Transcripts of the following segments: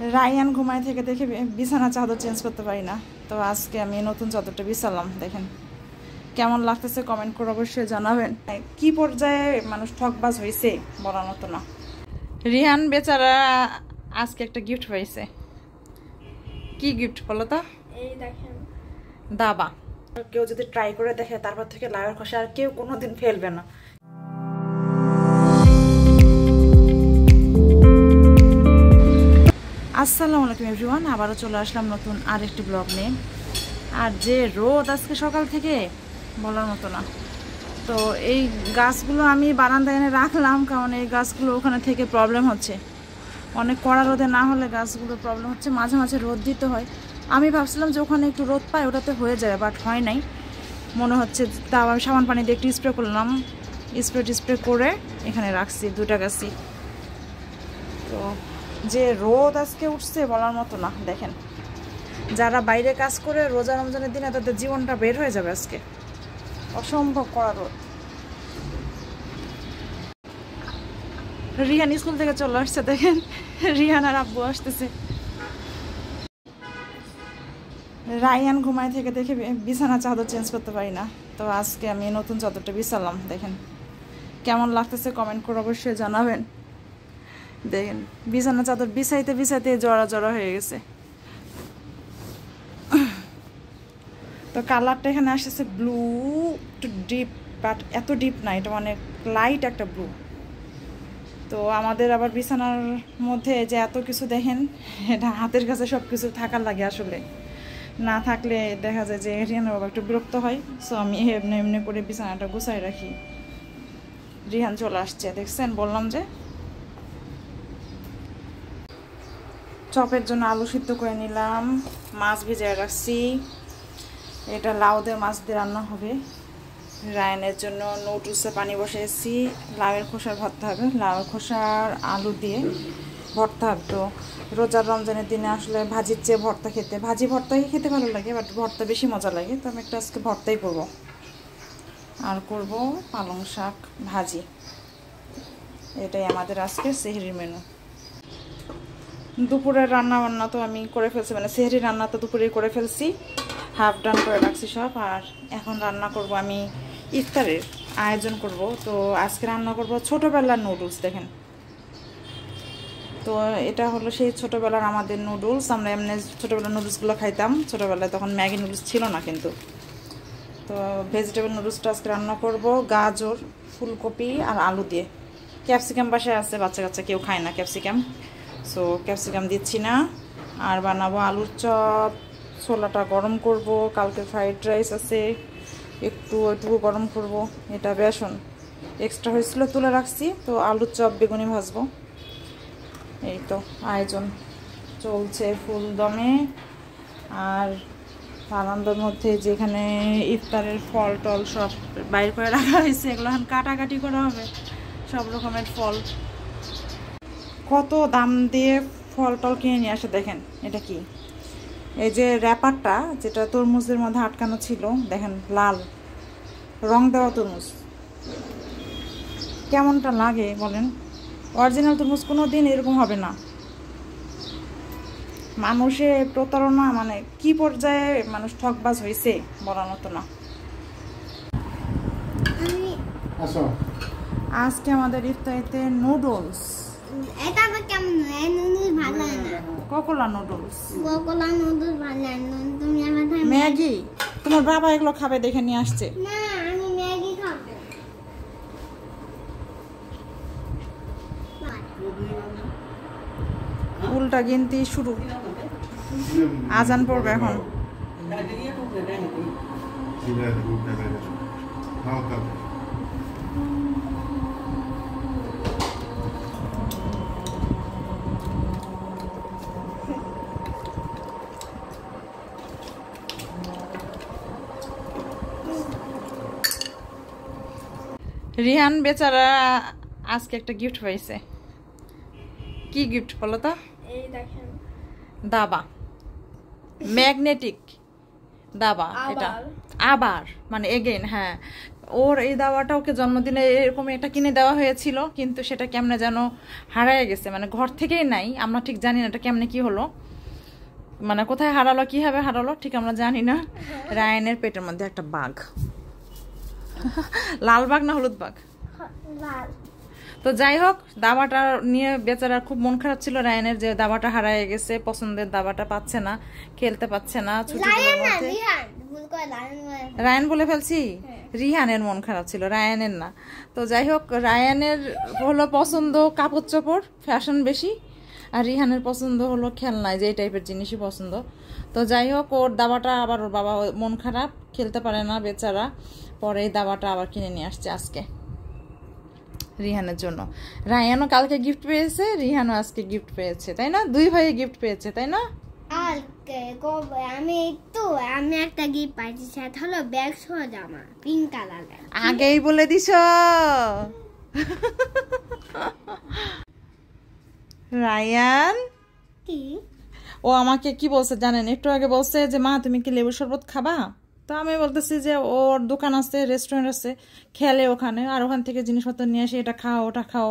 Ryan ঘুমায় থেকে দেখে বিছানা চাদর চেঞ্জ করতে পারি না, তো আজকে আমি নতুন চাদরটা বিছালাম। দেখেন কেমন লাগতেছে কমেন্ট করে অবশ্যই জানাবেন। কি পর্যায়ে মানুষ ঠকবাজ হয়েছে বলার মতো না। রিহান বেচারা আজকে একটা গিফট পাইছে। কি গিফট বলো তো? এই দেখেন দাবা। কেউ যদি ট্রাই করে দেখে তারপর থেকে লাউয়ের খোসা আর কেউ কোনোদিন ফেলবে না। আসসালামু আলাইকুম এভরিওয়ান, আবারও চলে আসলাম নতুন আরেকটি ব্লগ নিয়ে। আর যে রোদ আজকে সকাল থেকে বলার মতো না। তো এই গাছগুলো আমি বারান্দায় এনে রাখলাম, কারণ এই গাছগুলো ওখানে থেকে প্রবলেম হচ্ছে। অনেক কড়া রোদে না হলে গাছগুলোর প্রবলেম হচ্ছে, মাঝে মাঝে রোদ দিতে হয়। আমি ভাবছিলাম যে ওখানে একটু রোদ পায় ওটাতে হয়ে যায়, বাট হয় নাই মনে হচ্ছে। তাও আমি সাবান পানি দিয়ে একটু স্প্রে করলাম, স্প্রে করে এখানে রাখছি দুটা গাছই। তো যে রোদ আজকে উঠছে বলার মতো না। দেখেন যারা বাইরে কাজ করে রোজা রমজানের দিনে তাদের জীবনটা বের হয়ে যাবে আজকে, অসম্ভব কড়া রোদ। রিহান স্কুল থেকে চলে আসছে, দেখেন রিহান আর আব্বু আসতেছে। রায়ান ঘুমায় থেকে দেখে বিছানা চাদর চেঞ্জ করতে পারি না, তো আজকে আমি নতুন চাদরটা বিছালাম। দেখেন কেমন লাগতেছে কমেন্ট করে অবশ্যই জানাবেন। দেখেন বিছানা চাদর বিছাইতে জড়া হয়ে গেছে। তো কালারটা এখানে আসতেছে ব্লু, একটু ডিপ, বাট এত ডিপ না, এটা অনেক লাইট একটা ব্লু। তো আমাদের আবার বিছানার মধ্যে যে এত কিছু দেখেন, এটা হাতের কাছে সব কিছু থাকার লাগে, আসলে না থাকলে দেখা যায় যে রিহানের বাবা একটু বিরক্ত হয়। সো আমি এমনি এমনি করে বিছানাটা গুছাই রাখি। রিহান চলে আসছে, দেখছেন, বললাম যে। চপের জন্য আলু সিদ্ধ করে নিলাম, মাছ ভিজিয়ে রাখছি। এটা লাউ দিয়ে মাছ দিয়ে রান্না হবে। রায়নের জন্য নুডলসে পানি বসিয়েছি, লাউয়ের খোসার ভর্তা হবে, লাউয়ের খোসার আলু দিয়ে ভর্তা হবে। তো রোজার রমজানের দিনে আসলে ভাজির চেয়ে ভর্তা খেতে, ভর্তাই খেতে ভালো লাগে, বাট ভর্তা বেশি মজা লাগে। তো আমি একটা আজকে ভর্তাই করব, আর করব পালং শাক ভাজি। এটাই আমাদের আজকে সেহরির মেনু। দুপুরের রান্না বান্না তো আমি করে ফেলছি, মানে সেহরি রান্না তো দুপুরে করে ফেলছি, হাফ ডান করে রাখছি সব। আর এখন রান্না করব, আমি ইফতারের আয়োজন করব। তো আজকে রান্না করব ছোটোবেলার নুডলস। দেখেন, তো এটা হলো সেই ছোটোবেলার আমাদের নুডলস। আমরা এমনি ছোটোবেলার নুডলসগুলো খাইতাম ছোটোবেলায়, তখন ম্যাগি নুডলস ছিল না কিন্তু। তো ভেজিটেবল নুডলসটা আজকে রান্না করব গাজর, ফুলকপি আর আলু দিয়ে। ক্যাপসিকাম বাসায় আছে, বাচ্চা কাচ্চা কেউ খায় না ক্যাপসিকাম, সো ক্যাপসিকাম দিচ্ছি না। আর বানাবো আলুর চপ, ছোলাটা গরম করব, কালকে ফ্রাইড রাইস আছে ওইটুকু গরম করব। এটা বেসন এক্সট্রা হয়েছিল তুলে রাখছি, তো আলুর চপ বেগুনি ভাজবো। এই তো আয়োজন চলছে ফুল দমে। আর আনন্দের মধ্যে যেখানে ইফতারের ফল টল সব বাইর করে রাখা হয়েছে, এগুলো এখন কাটাকাটি করা হবে, সব রকমের ফল। কত দাম দিয়ে ফল টল কিনে নিয়ে আসে। দেখেন এটা কি, এই যে র্যাপারটা যেটা তরমুজের মধ্যে আটকানো ছিল, দেখেন লাল রং দেওয়া তরমুজ, কেমনটা লাগে বলেন? অরিজিনাল তরমুজ কোনো দিন এরকম হবে না। মানুষে প্রতারণা, মানে কি পর্যায়ে মানুষ ঠকবাজ হয়েছে বলার মতো না। আজকে আমাদের ইফতারিতে নুডলস। এটা আবার কেমন? এই নুডলস ভালো না। কোকোলা নুডলস। কোকোলা নুডলস ভালো না। তুমি আমার ম্যাগি, তোমার বাবা এগুলো খাবে দেখে নিয়ে আসছে। না, আমি ম্যাগি খাবো। উল্টা গিনতি শুরু, আজান পড়বে এখন। রিহান বেচারা আজকে একটা গিফট পাইছে। কি গিফট বলো তো? এই দেখেন দাবা, ম্যাগনেটিক দাবা। এটা আবার মানে এগেইন, হ্যাঁ, ওর এই দাওয়াটা ওকে জন্মদিনে এরকম এটা কিনে দেওয়া হয়েছিল, কিন্তু সেটা কেমনে যেন হারায় গেছে, মানে ঘর থেকেই নাই, আমরা ঠিক জানি না এটা কেমনে কি হলো, মানে কোথায় হারালো কিভাবে হারালো ঠিক আমরা জানি না। রায়ানের পেটের মধ্যে একটা বাঘ, লাল বাঘ না হলুদ বাঘ, লাল। তো যাই হোক দাবাটা নিয়ে বেচারা খুব মন খারাপ ছিল রায়ানের, যে দাবাটা হারায় গেছে, পছন্দের দাবাটা পাচ্ছে না, খেলতে পাচ্ছে না ছুটিগুলোর মধ্যে। রায়ান বলে ফেলছি, রিহানের মন খারাপ ছিল, রায়ানের না। তো যাই হোক রায়ানের হলো পছন্দ কাপড় চোপড় ফ্যাশন বেশি, আর রিহানের পছন্দ হলো খেলনায়, যে এই টাইপের জিনিসই পছন্দ। তো যাই হোক ওর দাবাটা আবার ওর বাবা মন খারাপ, খেলতে পারে না বেচারা, পরে এই দাবাটা আবার কিনে নিয়ে আসছে আজকে রিহানের জন্য। রায়ানও কালকে গিফট পেয়েছে, রিহানও আজকে গিফট পেয়েছে, তাই না? দুই ভাই গিফট পেয়েছে, তাই না? আর আমি একটা গিফট পাইছি, সেটা হলো ব্যাগ সহ জামা, পিঙ্ক কালারের। আগেই বলে দিছ। রায়ান কি ও আমাকে কি বলছে জানেন, একটু আগে বলছে যে মা তুমি কি লেবু শরবত খাবা? তো আমি বলতেছি যে ওর দোকান আছে, রেস্টুরেন্ট আছে, খেলে ওখানে, আর ওখান থেকে জিনিসপত্র নিয়ে আসে, এটা খাও ওটা খাও।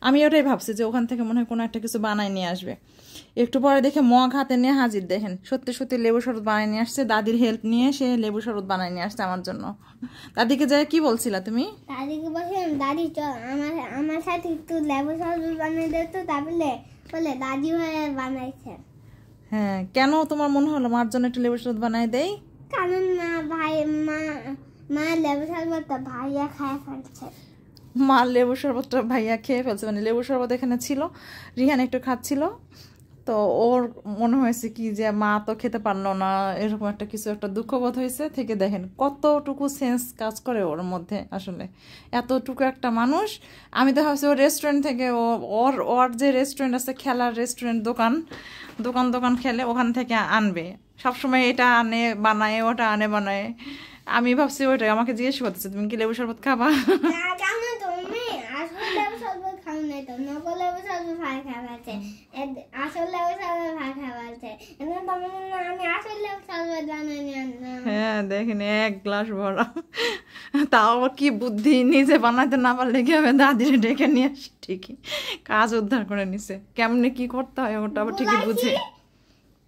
আমি ওটাই ভাবছি যে ওখান থেকে মনে হয় কোনো একটা কিছু বানাই নিয়ে আসবে। একটু পরে দেখে মগ হাতে নিয়ে হাজির, দেখেন সত্যি সত্যি লেবু শরবত বানাই নিয়ে আসছে, দাদির হেল্প নিয়ে সে লেবু শরবত বানাই নিয়ে আসছে আমার জন্য। দাদিকে যাই কি বলছিলা তুমি? দাদিকে বলছিলাম দাদি চল আমার সাথে একটু লেবু শরবত বানিয়ে দে তো, তারপরে বলে দাদি হয়ে বানাইছে। হ্যাঁ, কেন তোমার মনে হলো মার জন্য একটু লেবু শরবত বানাই দেই? কারণ না ভাই মা লেবু শরবতটা ভাইয়া খায় ফেলছে। মা লেবু শরবতটা ভাইয়া খেয়ে ফেলছে, মানে লেবু শরবত এখানে ছিল, রিহান একটু খাচ্ছিল, তো ওর মনে হয়েছে কি যে মা তো খেতে পারলো না, এরকম একটা কিছু একটা দুঃখবোধ হয়েছে থেকে। দেখেন কতটুকু সেন্স কাজ করে ওর মধ্যে, আসলে এতটুকু একটা মানুষ। আমি তো ভাবছি ওর রেস্টুরেন্ট থেকে ওর ওর যে রেস্টুরেন্ট আছে, খেলার রেস্টুরেন্ট, দোকান দোকান দোকান খেলে, ওখান থেকে আনবে সবসময়, এটা আনে বানায় ওটা আনে বানায়। আমি ভাবছি ওইটাই, আমাকে জিজ্ঞেস করতেছে তুমি কি লেবু শরবত খাবা? জানো তুমি আসল লেবু শরবত খাও নাই তো, নকল লেবু শরবত ভাই খাওয়াচ্ছে, আসল লেবু শরবত ভাই খাওয়াচ্ছে। এখন তোমার আমি আসল লেবু শরবত বানিয়ে নিয়ে আনলাম। হ্যাঁ দেখেন এক গ্লাস ভরা, তাও আবার কি বুদ্ধি, নিজে বানাতে না পারলে কি হবে, দাদিরে ডেকে নিয়ে আসি, ঠিকই কাজ উদ্ধার করে নিছে। কেমনে কি করতে হয় ওটা আবার ঠিকই বুঝে।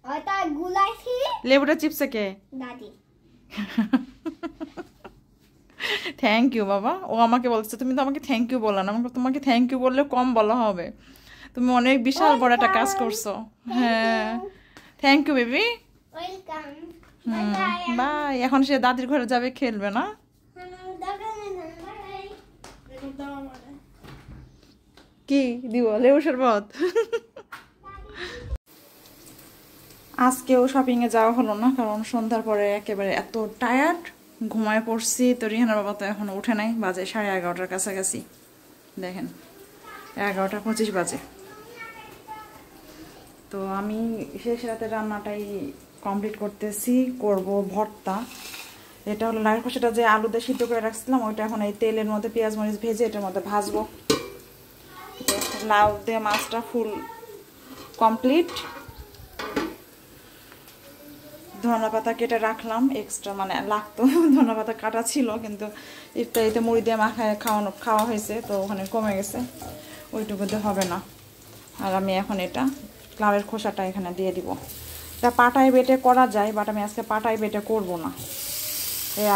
ওটা গুলাইছি। লেবুটা চিপসে কে? দাদি। থ্যাংক ইউ বাবা, ও আমাকে বলছে তুমি তো আমাকে থ্যাংক ইউ বললা না, আমাকে তোমাকে থ্যাংক ইউ বললে কম বলা হবে, তুমি অনেক বিশাল বড় একটা কাজ করছো। হ্যাঁ thank you baby. Welcome. Bye. এখন সে দাদির ঘরে যাবে, খেলবে না? কি দিব? লেবু শরবত। আজকেও শপিংয়ে যাওয়া হলো না, কারণ সন্ধ্যার পরে একেবারে এত টায়ার্ড, ঘুমায় পড়ছি। তো রিহানের বাবা তো এখনো উঠে নাই, বাজে 11:30 কাছাকাছি, দেখেন 11:25 বাজে। তো আমি শেষ রাতে রান্নাটাই কমপ্লিট করতেছি, করব ভর্তা। এটা হলো লাউয়ের খোসাটা যে আলু দিয়ে সিদ্ধ করে রাখছিলাম, ওইটা এখন এই তেলের মধ্যে পেঁয়াজ মরিচ ভেজে এটার মধ্যে ভাজবো। লাউ দিয়ে মাছটা ফুল কমপ্লিট। ধনেপাতা কেটে রাখলাম এক্সট্রা, মানে লাগতো, ধনেপাতা কাটা ছিল কিন্তু ইফতারিতে মুড়ি দিয়ে মাখায় খাওয়া হয়েছে, তো ওখানে কমে গেছে, ওইটুকুতে হবে না। আর আমি এখন এটা লাউয়ের খোসাটা এখানে দিয়ে দিব। এটা পাটায় বেটে করা যায়, বাট আমি আজকে পাটায় বেটে করব না।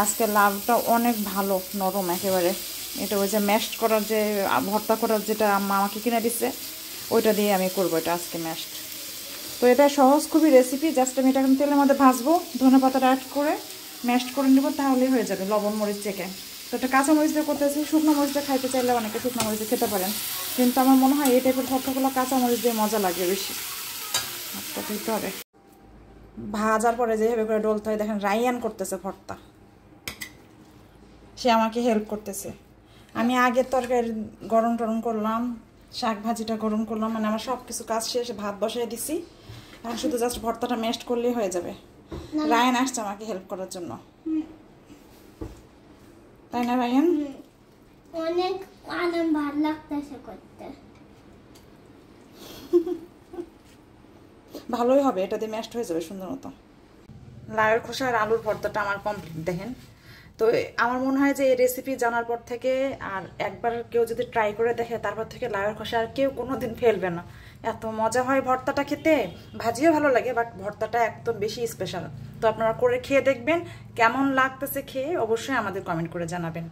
আজকে লাউটা অনেক ভালো নরম একেবারে, এটা ওই যে ম্যাশড করার যে ভর্তা করার যেটা আম্মা আমাকে কিনে দিচ্ছে, ওইটা দিয়ে আমি করবো এটা আজকে ম্যাশড। তো এটা সহজ খুবই রেসিপি, জাস্ট আমি এটা এখন তেলের মধ্যে ভাজবো, ধনেপাতাটা অ্যাড করে ম্যাশড করে নেবো, তাহলেই হয়ে যাবে লবণ মরিচ চেকে। তো এটা কাঁচা মরিচ দিয়ে করতেছি, শুকনো মরিচ দিয়ে খাইতে চাইলে অনেকে শুকনো মরিচ দিয়ে খেতে পারেন, কিন্তু আমার মনে হয় এই টাইপের ভর্তাগুলো কাঁচা মরিচ দিয়ে মজা লাগে বেশি। ভর্তা দিতে হবে, ভাজার পরে যেভাবে করে ডলতে হয়। দেখেন রায়ান করতেছে ভর্তা, সে আমাকে হেল্প করতেছে। আমি আগের তরকারি গরম টরম করলাম, শাক ভাজিটা গরম করলাম, মানে আমার সব কিছু কাজ শেষে ভাত বসাই দিছি, এখন শুধু জাস্ট ভর্তাটা ম্যাশড করলেই হয়ে যাবে। রায়ান আসছে আমাকে হেল্প করার জন্য, তাই না রায়ান? অনেক ভালো লাগতেছে করতে। ভালোই হবে, এটা দিয়ে ম্যাশড হয়ে যাবে সুন্দর মতো। লাউয়ের খোসা আর আলুর ভর্তাটা আমার কমপ্লিট। দেখেন তো আমার মনে হয় যে এই রেসিপি জানার পর থেকে আর একবার কেউ যদি ট্রাই করে দেখে তারপর থেকে লাউয়ের খোসা আর কেউ কোনোদিন ফেলবে না। এত মজা হয় ভর্তাটা খেতে, ভাজিও ভালো লাগে, বাট ভর্তাটা একদম বেশি স্পেশাল। তো আপনারা করে খেয়ে দেখবেন, কেমন লাগতেছে খেয়ে অবশ্যই আমাদের কমেন্ট করে জানাবেন।